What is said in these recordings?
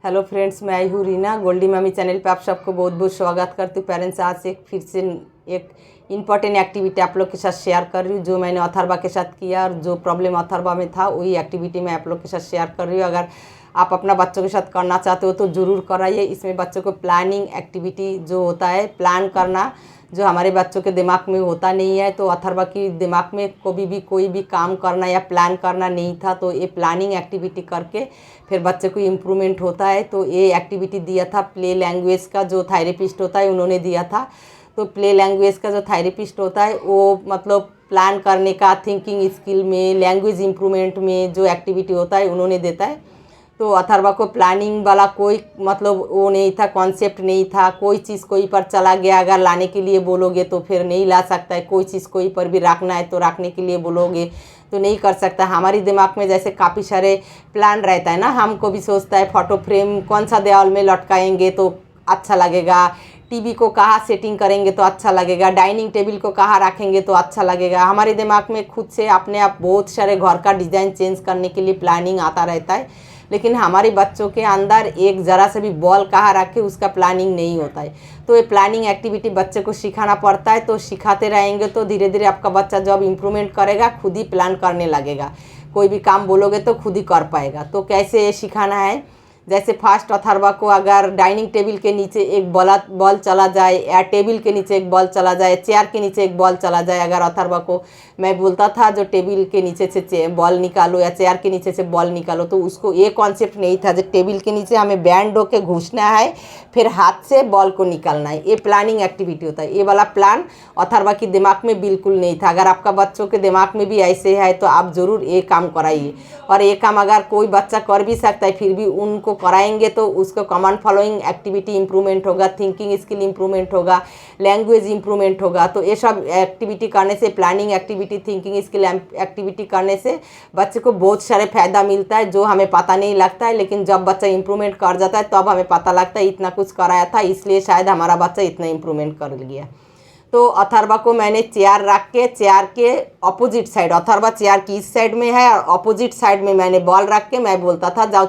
Hello friends, मैं हूँ Reena. Goldy mummy channel पे आप सबको बहुत बहुत स्वागत करती हूँ। पेरेंट्स, आज से फिर से एक इम्पॉर्टेंट एक्टिविटी आप लोग के साथ शेयर कर रही हूँ, जो मैंने अथर्वा के साथ किया और जो प्रॉब्लम अथर्वा में था वही एक्टिविटी मैं आप लोग के साथ शेयर कर रही हूँ। अगर आप अपना बच्चों के साथ करना चाहते हो तो ज़रूर कराइए। इसमें बच्चों को प्लानिंग एक्टिविटी जो होता है, प्लान करना, जो हमारे बच्चों के दिमाग में होता नहीं है। तो अथर्वा की दिमाग में कभी भी कोई भी काम करना या प्लान करना नहीं था, तो ये प्लानिंग एक्टिविटी करके फिर बच्चे को इम्प्रूवमेंट होता है। तो ये एक्टिविटी दिया था प्ले लैंग्वेज का, जो थेरेपिस्ट होता है उन्होंने दिया था। तो प्ले लैंग्वेज का जो थेरेपिस्ट होता है वो मतलब प्लान करने का, थिंकिंग स्किल में, लैंग्वेज इम्प्रूवमेंट में जो एक्टिविटी होता है उन्होंने देता है। तो अथर्वा को प्लानिंग वाला कोई मतलब वो नहीं था, कॉन्सेप्ट नहीं था। कोई चीज़ कोई पर चला गया, अगर लाने के लिए बोलोगे तो फिर नहीं ला सकता है। कोई चीज़ कोई पर भी रखना है तो रखने के लिए बोलोगे तो नहीं कर सकता। हमारी दिमाग में जैसे काफ़ी सारे प्लान रहता है ना, हमको भी सोचता है फ़ोटो फ्रेम कौन सा दीवार में लटकाएंगे तो अच्छा लगेगा, टीवी को कहाँ सेटिंग करेंगे तो अच्छा लगेगा, डाइनिंग टेबल को कहाँ रखेंगे तो अच्छा लगेगा। हमारे दिमाग में खुद से अपने आप बहुत सारे घर का डिज़ाइन चेंज करने के लिए प्लानिंग आता रहता है। लेकिन हमारे बच्चों के अंदर एक ज़रा से भी बॉल कहाँ रखे उसका प्लानिंग नहीं होता है। तो ये प्लानिंग एक्टिविटी बच्चे को सिखाना पड़ता है। तो सिखाते रहेंगे तो धीरे धीरे आपका बच्चा जब इम्प्रूवमेंट करेगा खुद ही प्लान करने लगेगा। कोई भी काम बोलोगे तो खुद ही कर पाएगा। तो कैसे ये सिखाना है, जैसे फर्स्ट अथर्वा को अगर डाइनिंग टेबल के नीचे एक बॉल चला जाए, या टेबल के नीचे एक बॉल चला जाए, चेयर के नीचे एक बॉल चला जाए, अगर अथर्वा को मैं बोलता था जो टेबल के नीचे से बॉल निकालो या चेयर के नीचे से बॉल निकालो, तो उसको ये कॉन्सेप्ट नहीं था जो टेबल के नीचे हमें बैंड होके घुसना है फिर हाथ से बॉल को निकालना है। ये प्लानिंग एक्टिविटी होता है। ये वाला प्लान अथर्वा की दिमाग में बिल्कुल नहीं था। अगर आपका बच्चों के दिमाग में भी ऐसे है तो आप ज़रूर ये काम कराइए। और ये काम अगर कोई बच्चा कर भी सकता है फिर भी उनको कराएंगे तो उसको कमांड फॉलोइंग एक्टिविटी इंप्रूवमेंट होगा, थिंकिंग स्किल इंप्रूवमेंट होगा, लैंग्वेज इंप्रूवमेंट होगा। तो ये सब एक्टिविटी करने से, planning activity, thinking skill activity करने से बच्चे को बहुत सारे फ़ायदा मिलता है जो हमें पता नहीं लगता है। लेकिन जब बच्चा इंप्रूवमेंट कर जाता है तब तो हमें पता लगता है इतना कुछ कराया था इसलिए शायद हमारा बच्चा इतना इंप्रूवमेंट कर गया। तो अथर्वा को मैंने चेयर रख के, चेयर के अपोजिट साइड, अथर्वा चेयर की इस साइड में है और अपोजिट साइड में मैंने बॉल रख के मैं बोलता था जाओ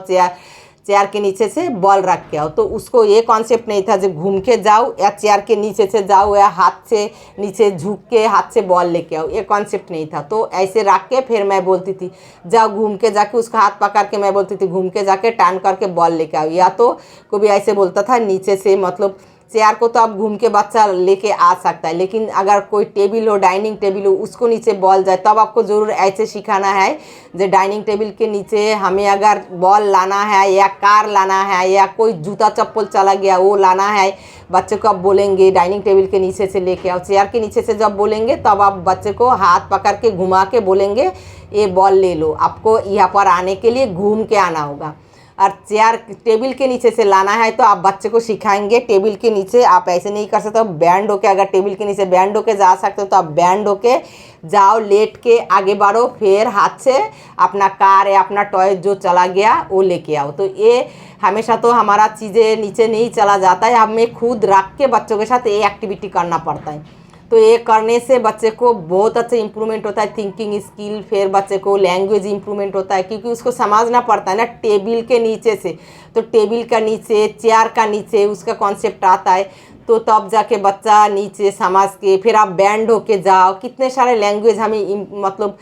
चेयर के नीचे से बॉल रख के आओ। तो उसको ये कॉन्सेप्ट नहीं था जो घूम के जाओ या चेयर के नीचे से जाओ या हाथ से नीचे झुक के हाथ से बॉल लेके आओ, ये कॉन्सेप्ट नहीं था। तो ऐसे रख के फिर मैं बोलती थी जाओ घूम के जाके, उसका हाथ पकड़ के मैं बोलती थी घूम के जाके टर्न करके बॉल लेके आओ। या तो कभी ऐसे बोलता था नीचे से, मतलब चेयर को तो आप घूम के बच्चा लेके आ सकता है, लेकिन अगर कोई टेबल हो, डाइनिंग टेबल हो, उसको नीचे बॉल जाए तब आपको ज़रूर ऐसे सिखाना है। जो डाइनिंग टेबल के नीचे हमें अगर बॉल लाना है या कार लाना है या कोई जूता चप्पल चला गया वो लाना है, बच्चे को आप बोलेंगे डाइनिंग टेबल के नीचे से लेके आओ। चेयर के नीचे से जब बोलेंगे तब आप बच्चे को हाथ पकड़ के घुमा के बोलेंगे ये बॉल ले लो, आपको यहाँ पर आने के लिए घूम के आना होगा। और चेयर टेबल के नीचे से लाना है तो आप बच्चे को सिखाएंगे टेबल के नीचे आप ऐसे नहीं कर सकते हो, बैंड होके, अगर टेबल के नीचे बैंड होके जा सकते हो तो आप बैंड होके जाओ, लेट के आगे बढ़ो, फिर हाथ से अपना कार या अपना टॉय जो चला गया वो लेके आओ। तो ये हमेशा तो हमारा चीज़ें नीचे नहीं चला जाता है, हमें खुद रख के बच्चों के साथ ये एक्टिविटी करना पड़ता है। तो ये करने से बच्चे को बहुत अच्छा इंप्रूवमेंट होता है, थिंकिंग स्किल, फिर बच्चे को लैंग्वेज इंप्रूवमेंट होता है, क्योंकि उसको समझना पड़ता है ना टेबल के नीचे से। तो टेबल का नीचे, चेयर का नीचे उसका कॉन्सेप्ट आता है, तो तब जाके बच्चा नीचे समझ के फिर आप बैंड होके जाओ। कितने सारे लैंग्वेज हमें मतलब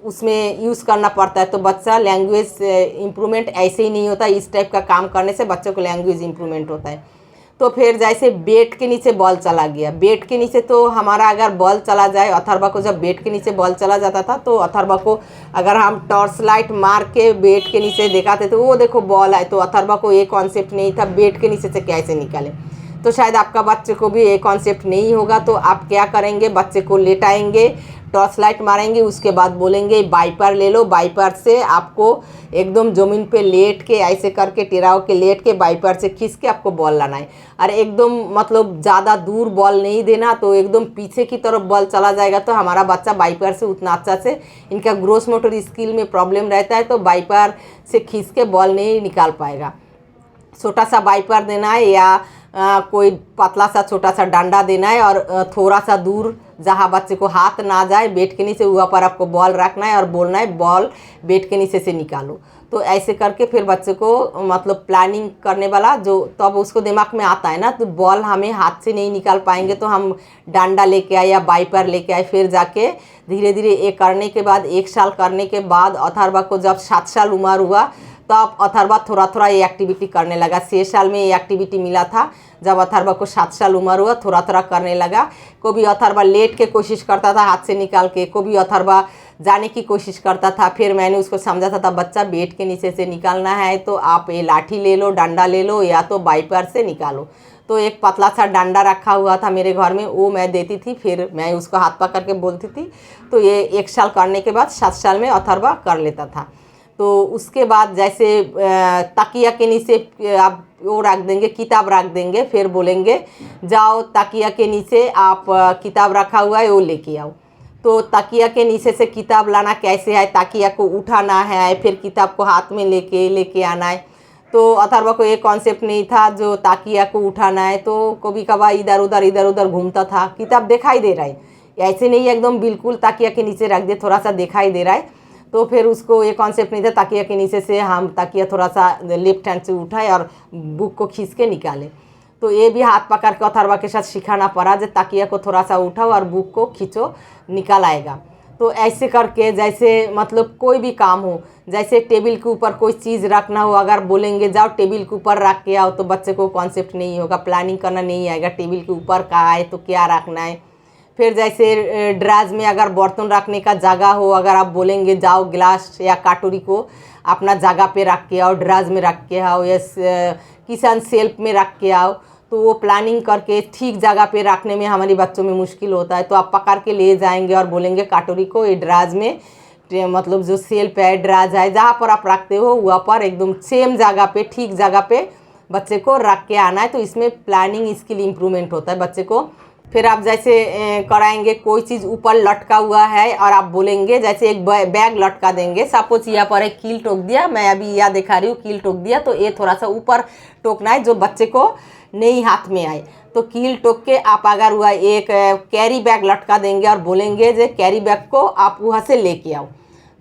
उसमें यूज़ करना पड़ता है। तो बच्चा लैंग्वेज इंप्रूवमेंट ऐसे ही नहीं होता, इस टाइप का काम करने से बच्चों को लैंग्वेज इंप्रूवमेंट होता है। तो फिर जैसे बेड के नीचे बॉल चला गया, बेड के नीचे तो हमारा अगर बॉल चला जाए, अथर्वा को जब बेड के नीचे बॉल चला जाता था तो अथर्वा को अगर हम टॉर्च लाइट मार के बेड के नीचे दिखाते तो वो देखो बॉल है, तो अथर्वा को ये कॉन्सेप्ट नहीं था बेड के नीचे से कैसे निकाले। तो शायद आपका बच्चे को भी ये कॉन्सेप्ट नहीं होगा। तो आप क्या करेंगे, बच्चे को लेटाएंगे, टॉर्च लाइट मारेंगे, उसके बाद बोलेंगे वाइपर ले लो, वाइपर से आपको एकदम ज़मीन पे लेट के ऐसे करके टेढ़ा के लेट के वाइपर से खींच के आपको बॉल लाना है। और एकदम मतलब ज़्यादा दूर बॉल नहीं देना, तो एकदम पीछे की तरफ बॉल चला जाएगा तो हमारा बच्चा वाइपर से उतना अच्छा से, इनका ग्रोस मोटर स्किल में प्रॉब्लम रहता है तो वाइपर से खींच के बॉल नहीं निकाल पाएगा। छोटा सा वाइपर देना है या कोई पतला सा छोटा सा डंडा देना है और थोड़ा सा दूर जहाँ बच्चे को हाथ ना जाए बेड के नीचे, वहाँ पर आपको बॉल रखना है और बोलना है बॉल बेड के नीचे से निकालो। तो ऐसे करके फिर बच्चे को मतलब प्लानिंग करने वाला जो तब उसको दिमाग में आता है ना, तो बॉल हमें हाथ से नहीं निकाल पाएंगे तो हम डंडा लेके आए या वाइपर लेके आए। फिर जाके धीरे धीरे ये करने के बाद 1 साल करने के बाद अथर्वा को जब 7 साल उम्र हुआ तब अथर्वा थोड़ा थोड़ा ये एक्टिविटी करने लगा। 6 साल में ये एक्टिविटी मिला था, जब अथर्वा को 7 साल उम्र हुआ थोड़ा थोड़ा करने लगा। कभी अथर्वा लेट के कोशिश करता था हाथ से निकाल के, कभी अथर्वा जाने की कोशिश करता था। फिर मैंने उसको समझाता था बच्चा बेड के नीचे से निकालना है तो आप ये लाठी ले लो, डंडा ले लो या तो वाइपर से निकालो। तो एक पतला सा डंडा रखा हुआ था मेरे घर में, वो मैं देती थी, फिर मैं उसको हाथ पकड़ के बोलती थी। तो ये 1 साल करने के बाद 7 साल में अथर्वा कर लेता था। तो उसके बाद जैसे तकिया के नीचे आप वो रख देंगे, किताब रख देंगे, फिर बोलेंगे जाओ तकिया के नीचे आप किताब रखा हुआ है वो लेके आओ। तो तकिया के नीचे से किताब लाना कैसे है, तकिया को उठाना है, फिर किताब को हाथ में लेके आना है। तो अथर्वा को ये कॉन्सेप्ट नहीं था जो तकिया को उठाना है, तो कभी कभार इधर उधर घूमता था। किताब दिखाई दे रहा है, ऐसे नहीं एकदम बिल्कुल तकिया के नीचे रख दे, थोड़ा सा दिखाई दे रहा है। तो फिर उसको ये कॉन्सेप्ट नहीं था तकिया के नीचे से हम तकिया थोड़ा सा लेफ्ट हैंड से उठाए और बुक को खींच के निकाले। तो ये भी हाथ पकड़ के अथर्वा के साथ सिखाना पड़ा, जो तकिया को थोड़ा सा उठाओ और बुक को खींचो, निकल आएगा। तो ऐसे करके जैसे मतलब कोई भी काम हो, जैसे टेबल के ऊपर कोई चीज़ रखना हो, अगर बोलेंगे जाओ टेबल के ऊपर रख के आओ तो बच्चे को कॉन्सेप्ट नहीं होगा, प्लानिंग करना नहीं आएगा, टेबल के ऊपर कहाँ है तो क्या रखना है। फिर जैसे ड्राज में अगर बर्तन रखने का जगह हो, अगर आप बोलेंगे जाओ गिलास या कटोरी को अपना जगह पे रख के आओ, ड्राज में रख के आओ या किचन शेल्फ में रख के आओ, तो वो प्लानिंग करके ठीक जगह पे रखने में हमारे बच्चों में मुश्किल होता है। तो आप पकड़ के ले जाएंगे और बोलेंगे कटोरी को ये ड्राज में, मतलब जो शेल्फ है ड्राज है जहाँ पर आप रखते हो वहाँ पर एकदम सेम जगह पे ठीक जगह पे बच्चे को रख के आना है। तो इसमें प्लानिंग स्किल इम्प्रूवमेंट होता है बच्चे को। फिर आप जैसे कराएंगे कोई चीज़ ऊपर लटका हुआ है और आप बोलेंगे जैसे एक बैग लटका देंगे, सपोज यहाँ पर एक कील टोक दिया, मैं अभी यहाँ दिखा रही हूँ कील टोक दिया, तो ये थोड़ा सा ऊपर टोकना है जो बच्चे को नहीं हाथ में आए। तो कील टोक के आप अगर हुआ एक कैरी बैग लटका देंगे और बोलेंगे जो कैरी बैग को आप वहाँ से लेके आओ,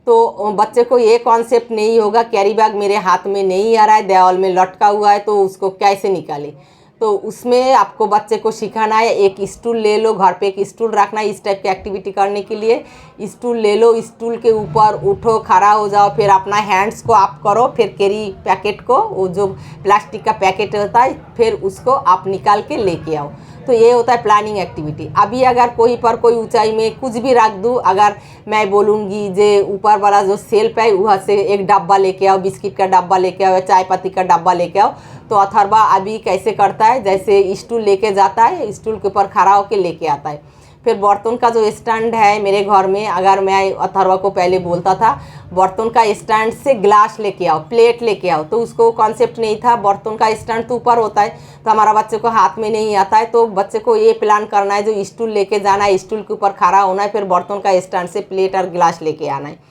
तो बच्चे को ये कॉन्सेप्ट नहीं होगा कैरी बैग मेरे हाथ में नहीं आ रहा है, दीवार में लटका हुआ है तो उसको कैसे निकाले। तो उसमें आपको बच्चे को सिखाना है एक स्टूल ले लो, घर पे एक स्टूल रखना है इस टाइप की एक्टिविटी करने के लिए। स्टूल ले लो, स्टूल के ऊपर उठो, खड़ा हो जाओ, फिर अपना हैंड्स को आप करो, फिर कैरी पैकेट को, वो जो प्लास्टिक का पैकेट होता है, फिर उसको आप निकाल के लेके आओ। तो ये होता है प्लानिंग एक्टिविटी। अभी अगर कोई पर कोई ऊंचाई में कुछ भी रख दूँ, अगर मैं बोलूँगी जे ऊपर वाला जो सेल्फ है वहाँ से एक डब्बा लेके आओ, बिस्किट का डब्बा लेके आओ, चाय पत्ती का डब्बा लेके आओ, तो अथर्वा अभी कैसे करता है जैसे स्टूल लेके जाता है, स्टूल के ऊपर खड़ा होकर लेके आता है। फिर बर्तन का जो स्टैंड है मेरे घर में, अगर मैं अथर्वा को पहले बोलता था बर्तन का स्टैंड से ग्लास लेके आओ, प्लेट लेके आओ, तो उसको कॉन्सेप्ट नहीं था, बर्तन का स्टैंड तो ऊपर होता है तो हमारा बच्चे को हाथ में नहीं आता है। तो बच्चे को ये प्लान करना है जो स्टूल लेके जाना है, स्टूल के ऊपर खड़ा होना है, फिर बर्तन का स्टैंड से प्लेट और गिलास लेके आना है।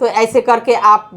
तो ऐसे करके आप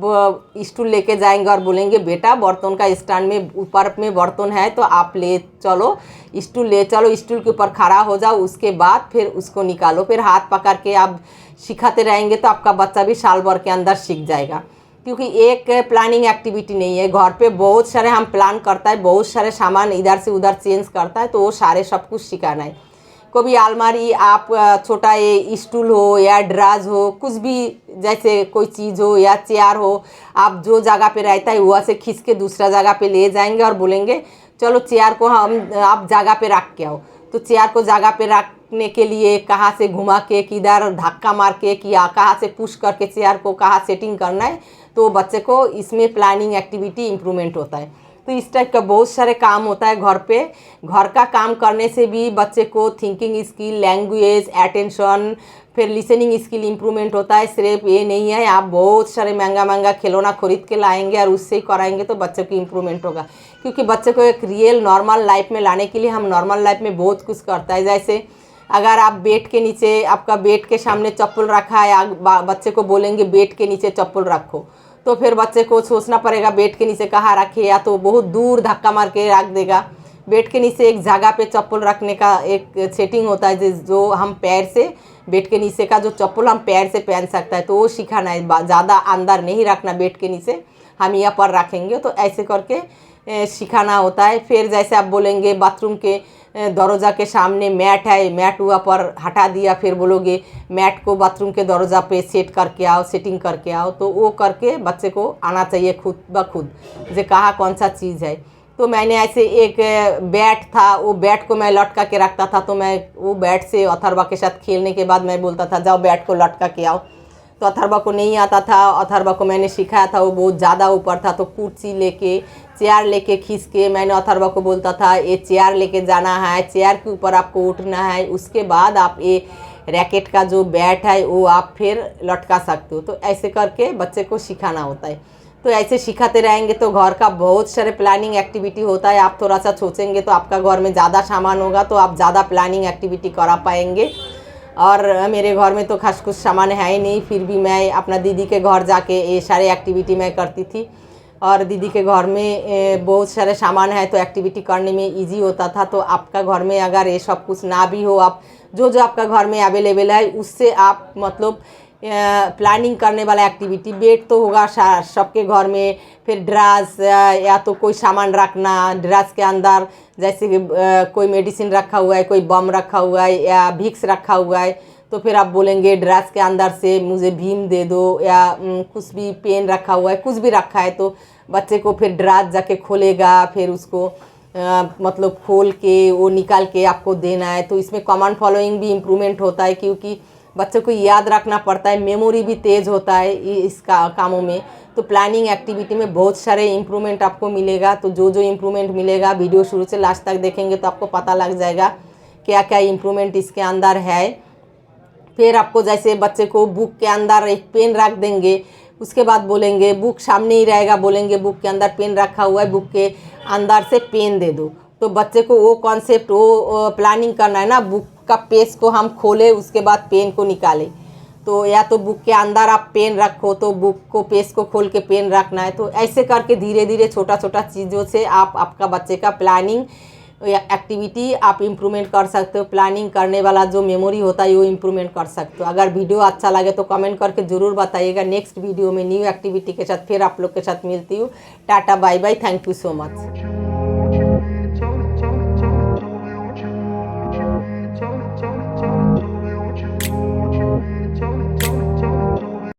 स्टूल लेके जाएंगे और बोलेंगे बेटा बर्तन का स्टैंड में ऊपर में बर्तन है तो आप ले चलो, स्टूल ले चलो, स्टूल के ऊपर खड़ा हो जाओ, उसके बाद फिर उसको निकालो। फिर हाथ पकड़ के आप सिखाते रहेंगे तो आपका बच्चा भी साल भर के अंदर सीख जाएगा। क्योंकि एक प्लानिंग एक्टिविटी नहीं है, घर पे बहुत सारे हम प्लान करता है, बहुत सारे सामान इधर से उधर चेंज करता है, तो वो सारे सब कुछ सिखाना है। कभी अलमारी आप छोटा ये स्टूल हो या ड्राज हो, कुछ भी जैसे कोई चीज़ हो या चेयर हो, आप जो जगह पे रहता है वहाँ से खींच के दूसरा जगह पे ले जाएंगे और बोलेंगे चलो चेयर को हम आप जगह पे रख के आओ। तो चेयर को जगह पे रखने के लिए कहाँ से घुमा के, किधर धक्का मार के, कि कहाँ से पुश करके चेयर को कहाँ सेटिंग करना है, तो बच्चे को इसमें प्लानिंग एक्टिविटी इम्प्रूवमेंट होता है। तो इस टाइप का बहुत सारे काम होता है घर पे। घर का काम करने से भी बच्चे को थिंकिंग स्किल, लैंग्वेज, अटेंशन, फिर लिसनिंग स्किल इम्प्रूवमेंट होता है। सिर्फ ये नहीं है आप बहुत सारे महंगा महंगा खिलौना खरीद के लाएंगे और उससे ही कराएंगे तो बच्चे की इम्प्रूवमेंट होगा। क्योंकि बच्चे को एक रियल नॉर्मल लाइफ में लाने के लिए हम नॉर्मल लाइफ में बहुत कुछ करता है। जैसे अगर आप बेड के नीचे, आपका बेड के सामने चप्पल रखा है, बच्चे को बोलेंगे बेड के नीचे चप्पल रखो, तो फिर बच्चे को सोचना पड़ेगा बेड के नीचे कहाँ रखे, या तो बहुत दूर धक्का मार के रख देगा। बेड के नीचे एक जगह पे चप्पल रखने का एक सेटिंग होता है जो हम पैर से, बेड के नीचे का जो चप्पल हम पैर से पहन सकता है, तो वो सिखाना है। ज़्यादा अंदर नहीं रखना बेड के नीचे, हम यहाँ पर रखेंगे। तो ऐसे करके सिखाना होता है। फिर जैसे आप बोलेंगे बाथरूम के दरवाज़ा के सामने मैट है, मैट वहाँ पर हटा दिया, फिर बोलोगे मैट को बाथरूम के दरवाज़ा पे सेट करके आओ, सेटिंग करके आओ। तो वो करके बच्चे को आना चाहिए खुद ब खुद, जो कहाँ कौन सा चीज़ है। तो मैंने ऐसे एक बैट था, वो बैट को मैं लटका के रखता था। तो मैं वो बैट से अथर्वा के साथ खेलने के बाद मैं बोलता था जाओ बैट को लटका के आओ। तो अथर्वा को नहीं आता था, अथर्वा को मैंने सिखाया था, वो बहुत ज़्यादा ऊपर था। तो कुर्सी लेके, चेयर लेके खींच के मैंने अथर्वा को बोलता था ये चेयर लेके जाना है, चेयर के ऊपर आपको उठना है, उसके बाद आप ये रैकेट का जो बैट है वो आप फिर लटका सकते हो। तो ऐसे करके बच्चे को सिखाना होता है। तो ऐसे सिखाते रहेंगे तो घर का बहुत सारे प्लानिंग एक्टिविटी होता है। आप थोड़ा सा सोचेंगे तो आपका घर में ज़्यादा सामान होगा, तो आप ज़्यादा प्लानिंग एक्टिविटी करा पाएंगे। और मेरे घर में तो खास कुछ सामान है ही नहीं, फिर भी मैं अपना दीदी के घर जाके ये सारे एक्टिविटी मैं करती थी। और दीदी के घर में बहुत सारे सामान है, तो एक्टिविटी करने में इजी होता था। तो आपका घर में अगर ये सब कुछ ना भी हो, आप जो जो आपका घर में अवेलेबल है उससे आप मतलब प्लानिंग करने वाला एक्टिविटी। बेड तो होगा सबके घर में, फिर ड्रास या तो कोई सामान रखना, ड्रास के अंदर जैसे कि कोई मेडिसिन रखा हुआ है, कोई बम रखा हुआ है या विक्स रखा हुआ है, तो फिर आप बोलेंगे ड्रास के अंदर से मुझे भीम दे दो, या कुछ भी पेन रखा हुआ है, कुछ भी रखा है, तो बच्चे को फिर ड्रास जाके खोलेगा, फिर उसको मतलब खोल के वो निकाल के आपको देना है। तो इसमें कमांड फॉलोइंग भी इम्प्रूवमेंट होता है, क्योंकि बच्चों को याद रखना पड़ता है, मेमोरी भी तेज़ होता है इस कामों में। तो प्लानिंग एक्टिविटी में बहुत सारे इम्प्रूवमेंट आपको मिलेगा। तो जो जो इम्प्रूवमेंट मिलेगा वीडियो शुरू से लास्ट तक देखेंगे तो आपको पता लग जाएगा क्या क्या इम्प्रूवमेंट इसके अंदर है। फिर आपको जैसे बच्चे को बुक के अंदर एक पेन रख देंगे, उसके बाद बोलेंगे बुक सामने ही रहेगा, बोलेंगे बुक के अंदर पेन रखा हुआ है, बुक के अंदर से पेन दे दो। तो बच्चे को वो कॉन्सेप्ट, वो प्लानिंग करना है ना, बुक का पेज को हम खोले उसके बाद पेन को निकाले। तो या तो बुक के अंदर आप पेन रखो, तो बुक को पेज को खोल के पेन रखना है। तो ऐसे करके धीरे धीरे छोटा छोटा चीज़ों से आप आपका बच्चे का प्लानिंग या एक्टिविटी आप इम्प्रूवमेंट कर सकते हो। प्लानिंग करने वाला जो मेमोरी होता है वो इम्प्रूवमेंट कर सकते हो। अगर वीडियो अच्छा लगे तो कमेंट करके ज़रूर बताइएगा। नेक्स्ट वीडियो में न्यू एक्टिविटी के साथ फिर आप लोग के साथ मिलती हूँ। Tata bye bye, thank you so much.